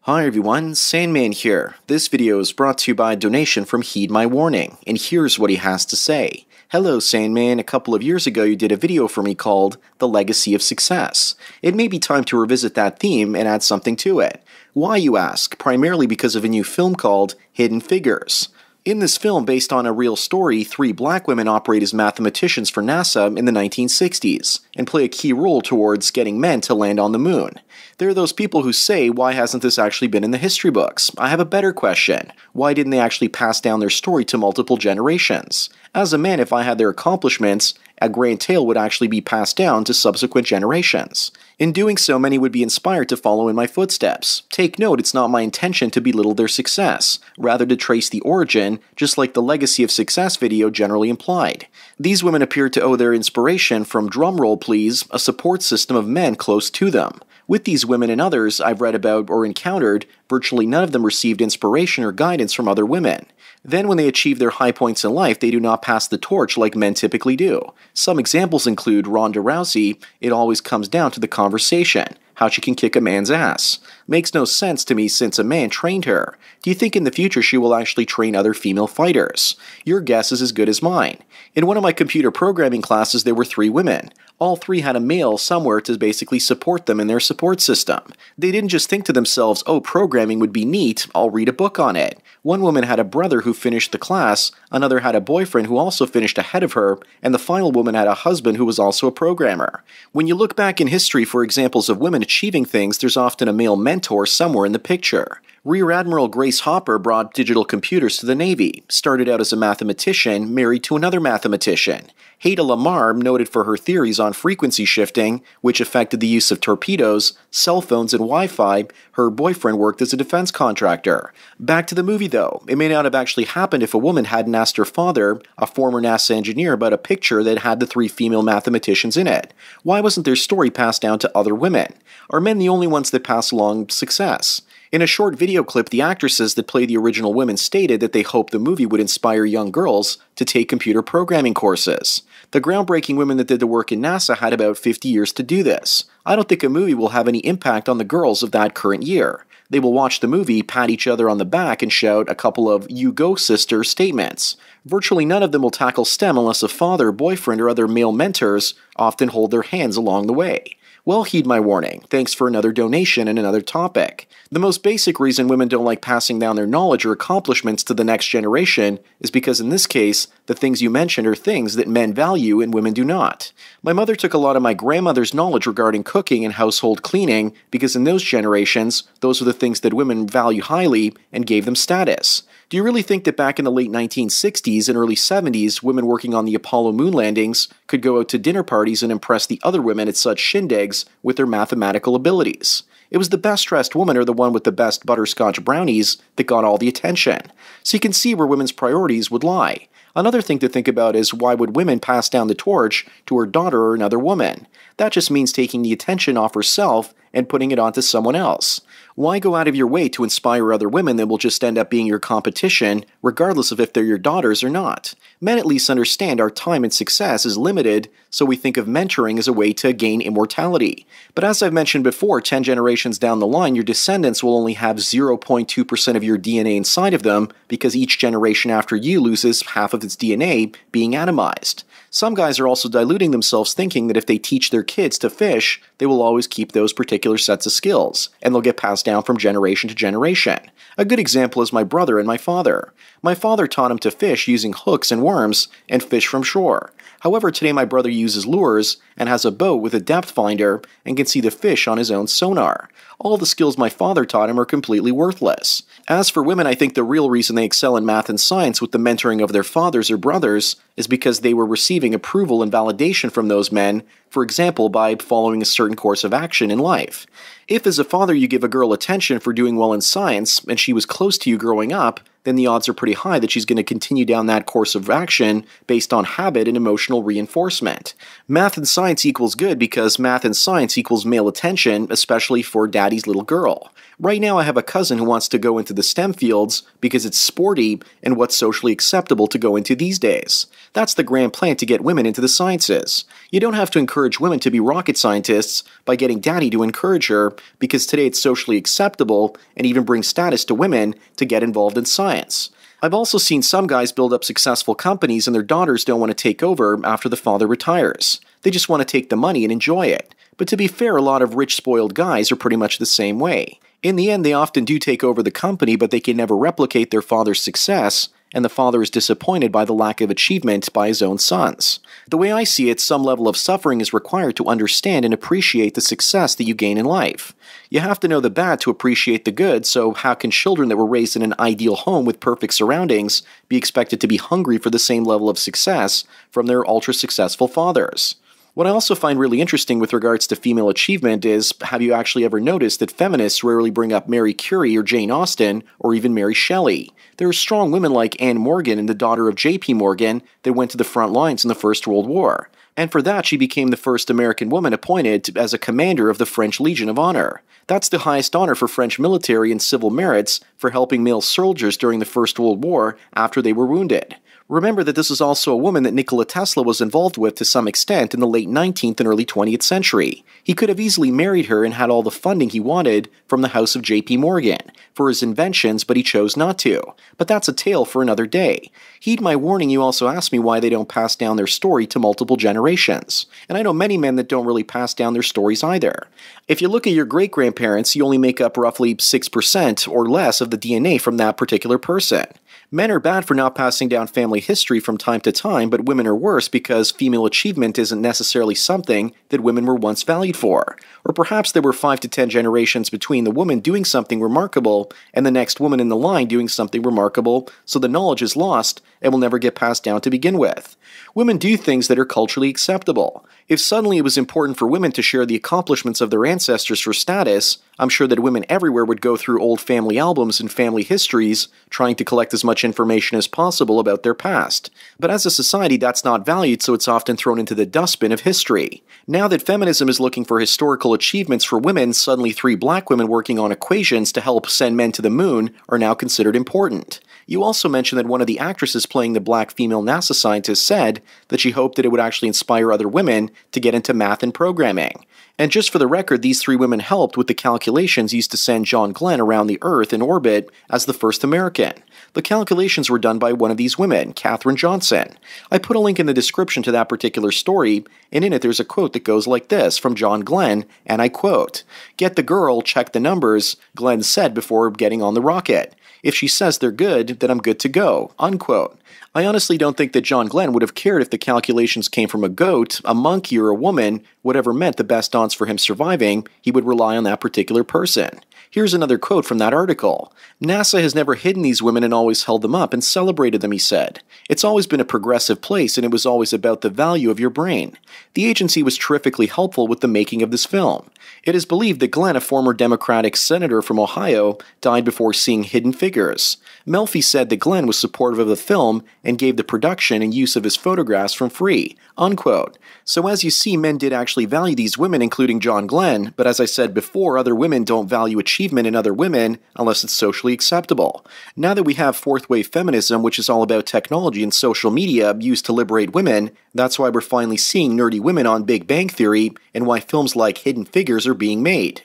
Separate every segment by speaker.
Speaker 1: Hi everyone, Sandman here. This video is brought to you by a donation from Heed My Warning, and here's what he has to say. Hello Sandman, a couple of years ago you did a video for me called The Legacy of Success. It may be time to revisit that theme and add something to it. Why, you ask? Primarily because of a new film called Hidden Figures. In this film, based on a real story, 3 black women operate as mathematicians for NASA in the 1960s, and play a key role towards getting men to land on the moon. There are those people who say, why hasn't this actually been in the history books? I have a better question. Why didn't they actually pass down their story to multiple generations? As a man, if I had their accomplishments, a grand tale would actually be passed down to subsequent generations. In doing so, many would be inspired to follow in my footsteps. Take note, it's not my intention to belittle their success, rather to trace the origin, just like the Legacy of Success video generally implied. These women appear to owe their inspiration from, drumroll please, a support system of men close to them. With these women and others I've read about or encountered, virtually none of them received inspiration or guidance from other women. Then when they achieve their high points in life, they do not pass the torch like men typically do. Some examples include Rhonda Rousey. It always comes down to the conversation, how she can kick a man's ass. Makes no sense to me since a man trained her. Do you think in the future she will actually train other female fighters? Your guess is as good as mine. In one of my computer programming classes there were 3 women. All 3 had a male somewhere to basically support them in their support system. They didn't just think to themselves, oh, programming would be neat, I'll read a book on it. One woman had a brother who finished the class, another had a boyfriend who also finished ahead of her, and the final woman had a husband who was also a programmer. When you look back in history for examples of women achieving things, there's often a male mentor somewhere in the picture. Rear Admiral Grace Hopper brought digital computers to the Navy, started out as a mathematician, married to another mathematician. Hedy Lamarr, noted for her theories on frequency shifting, which affected the use of torpedoes, cell phones, and Wi-Fi, her boyfriend worked as a defense contractor. Back to the movie though, it may not have actually happened if a woman hadn't asked her father, a former NASA engineer, about a picture that had the 3 female mathematicians in it. Why wasn't their story passed down to other women? Are men the only ones that pass along success? In a short video clip, the actresses that play the original women stated that they hoped the movie would inspire young girls to take computer programming courses. The groundbreaking women that did the work in NASA had about 50 years to do this. I don't think a movie will have any impact on the girls of that current year. They will watch the movie, pat each other on the back, and shout a couple of "you go sister" statements. Virtually none of them will tackle STEM unless a father, boyfriend, or other male mentors often hold their hands along the way. Well, heed my warning. Thanks for another donation and another topic. The most basic reason women don't like passing down their knowledge or accomplishments to the next generation is because in this case, the things you mentioned are things that men value and women do not. My mother took a lot of my grandmother's knowledge regarding cooking and household cleaning because in those generations, those were the things that women value highly and gave them status. Do you really think that back in the late 1960s and early 70s, women working on the Apollo moon landings could go out to dinner parties and impress the other women at such shindigs with their mathematical abilities? It was the best-dressed woman or the one with the best butterscotch brownies that got all the attention. So you can see where women's priorities would lie. Another thing to think about is why would women pass down the torch to her daughter or another woman? That just means taking the attention off herself and putting it onto someone else. Why go out of your way to inspire other women that will just end up being your competition, regardless of if they're your daughters or not? Men at least understand our time and success is limited, so we think of mentoring as a way to gain immortality. But as I've mentioned before, 10 generations down the line, your descendants will only have 0.2% of your DNA inside of them because each generation after you loses half of its DNA being atomized. Some guys are also diluting themselves thinking that if they teach their kids to fish, they will always keep those particular sets of skills, and they'll get passed down from generation to generation. A good example is my brother and my father. My father taught him to fish using hooks and worms, and fish from shore. However, today my brother uses lures and has a boat with a depth finder and can see the fish on his own sonar. All the skills my father taught him are completely worthless. As for women, I think the real reason they excel in math and science with the mentoring of their fathers or brothers is because they were receiving approval and validation from those men, for example, by following a certain course of action in life. If as a father you give a girl attention for doing well in science, and she was close to you growing up, then the odds are pretty high that she's going to continue down that course of action based on habit and emotional reinforcement. Math and science equals good because math and science equals male attention, especially for daddy's little girl. Right now I have a cousin who wants to go into the STEM fields because it's sporty and what's socially acceptable to go into these days. That's the grand plan to get women into the sciences. You don't have to encourage women to be rocket scientists by getting daddy to encourage her, because today it's socially acceptable and even brings status to women to get involved in science. I've also seen some guys build up successful companies and their daughters don't want to take over after the father retires. They just want to take the money and enjoy it. But to be fair, a lot of rich, spoiled guys are pretty much the same way. In the end, they often do take over the company, but they can never replicate their father's success, and the father is disappointed by the lack of achievement by his own sons. The way I see it, some level of suffering is required to understand and appreciate the success that you gain in life. You have to know the bad to appreciate the good, so how can children that were raised in an ideal home with perfect surroundings be expected to be hungry for the same level of success from their ultra-successful fathers? What I also find really interesting with regards to female achievement is, have you actually ever noticed that feminists rarely bring up Marie Curie or Jane Austen or even Mary Shelley? There are strong women like Anne Morgan and the daughter of J.P. Morgan that went to the front lines in the First World War. And for that, she became the first American woman appointed as a commander of the French Legion of Honor. That's the highest honor for French military and civil merits for helping male soldiers during the First World War after they were wounded. Remember that this is also a woman that Nikola Tesla was involved with to some extent in the late 19th and early 20th century. He could have easily married her and had all the funding he wanted from the house of J.P. Morgan for his inventions, but he chose not to. But that's a tale for another day. Heed my warning, you also asked me why they don't pass down their story to multiple generations. And I know many men that don't really pass down their stories either. If you look at your great-grandparents, you only make up roughly 6% or less of the DNA from that particular person. Men are bad for not passing down family history from time to time, but women are worse because female achievement isn't necessarily something that women were once valued for. Or perhaps there were 5 to 10 generations between the woman doing something remarkable and the next woman in the line doing something remarkable, so the knowledge is lost and will never get passed down to begin with. Women do things that are culturally acceptable. If suddenly it was important for women to share the accomplishments of their ancestors for status, I'm sure that women everywhere would go through old family albums and family histories, trying to collect as much information as possible about their past. But as a society, that's not valued, so it's often thrown into the dustbin of history. Now that feminism is looking for historical achievements for women, suddenly 3 black women working on equations to help send men to the moon are now considered important. You also mentioned that one of the actresses playing the black female NASA scientist said that she hoped that it would actually inspire other women to get into math and programming. And just for the record, these 3 women helped with the calculations used to send John Glenn around the Earth in orbit as the first American. The calculations were done by one of these women, Katherine Johnson. I put a link in the description to that particular story, and in it there's a quote that goes like this from John Glenn, and I quote, "Get the girl, check the numbers," Glenn said before getting on the rocket. "If she says they're good, then I'm good to go," unquote. I honestly don't think that John Glenn would have cared if the calculations came from a goat, a monkey, or a woman. Whatever meant the best odds for him surviving, he would rely on that particular person. Here's another quote from that article. "NASA has never hidden these women and always held them up and celebrated them," he said. "It's always been a progressive place and it was always about the value of your brain. The agency was terrifically helpful with the making of this film. It is believed that Glenn, a former Democratic senator from Ohio, died before seeing Hidden Figures. Melfi said that Glenn was supportive of the film and gave the production and use of his photographs for free," unquote. So as you see, men did actually value these women, including John Glenn, but as I said before, other women don't value achievement in other women unless it's socially acceptable. Now that we have fourth wave feminism, which is all about technology and social media used to liberate women, that's why we're finally seeing nerdy women on Big Bang Theory and why films like Hidden Figures are being made.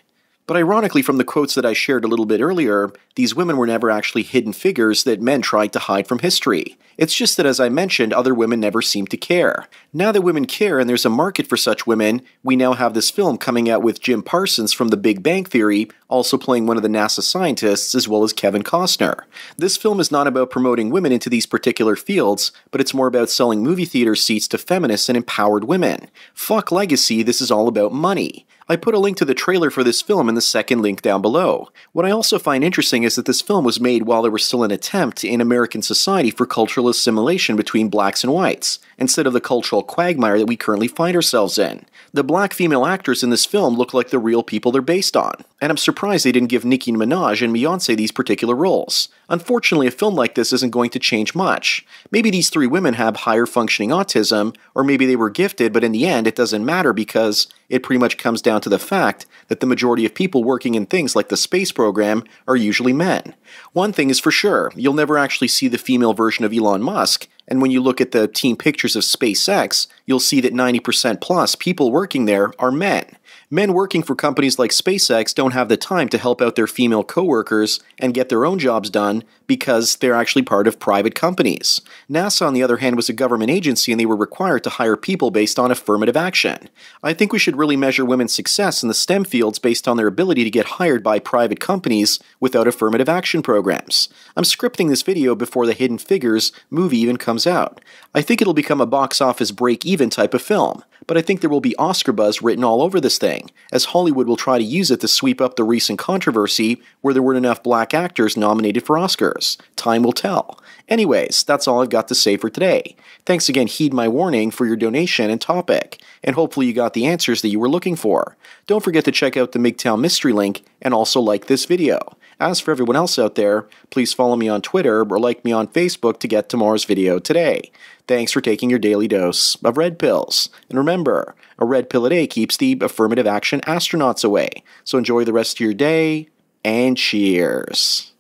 Speaker 1: But ironically, from the quotes that I shared a little bit earlier, these women were never actually hidden figures that men tried to hide from history. It's just that, as I mentioned, other women never seemed to care. Now that women care and there's a market for such women, we now have this film coming out with Jim Parsons from The Big Bang Theory also playing one of the NASA scientists, as well as Kevin Costner. This film is not about promoting women into these particular fields, but it's more about selling movie theater seats to feminists and empowered women. Fuck legacy, this is all about money. I put a link to the trailer for this film in the second link down below. What I also find interesting is that this film was made while there was still an attempt in American society for cultural assimilation between blacks and whites, instead of the cultural quagmire that we currently find ourselves in. The black female actors in this film look like the real people they're based on. And I'm surprised they didn't give Nicki Minaj and Beyoncé these particular roles. Unfortunately, a film like this isn't going to change much. Maybe these three women have higher functioning autism, or maybe they were gifted, but in the end it doesn't matter because it pretty much comes down to the fact that the majority of people working in things like the space program are usually men. One thing is for sure, you'll never actually see the female version of Elon Musk, and when you look at the team pictures of SpaceX, you'll see that 90% plus people working there are men. Men working for companies like SpaceX don't have the time to help out their female coworkers and get their own jobs done because they're actually part of private companies. NASA, on the other hand, was a government agency and they were required to hire people based on affirmative action. I think we should really measure women's success in the STEM fields based on their ability to get hired by private companies without affirmative action programs. I'm scripting this video before the Hidden Figures movie even comes out. I think it'll become a box office break-even type of film. But I think there will be Oscar buzz written all over this thing, as Hollywood will try to use it to sweep up the recent controversy where there weren't enough black actors nominated for Oscars. Time will tell. Anyways, that's all I've got to say for today. Thanks again, Heed My Warning, for your donation and topic, and hopefully you got the answers that you were looking for. Don't forget to check out the MGTOW mystery link and also like this video. As for everyone else out there, please follow me on Twitter or like me on Facebook to get tomorrow's video today. Thanks for taking your daily dose of red pills. And remember, a red pill a day keeps the affirmative action astronauts away. So enjoy the rest of your day, and cheers.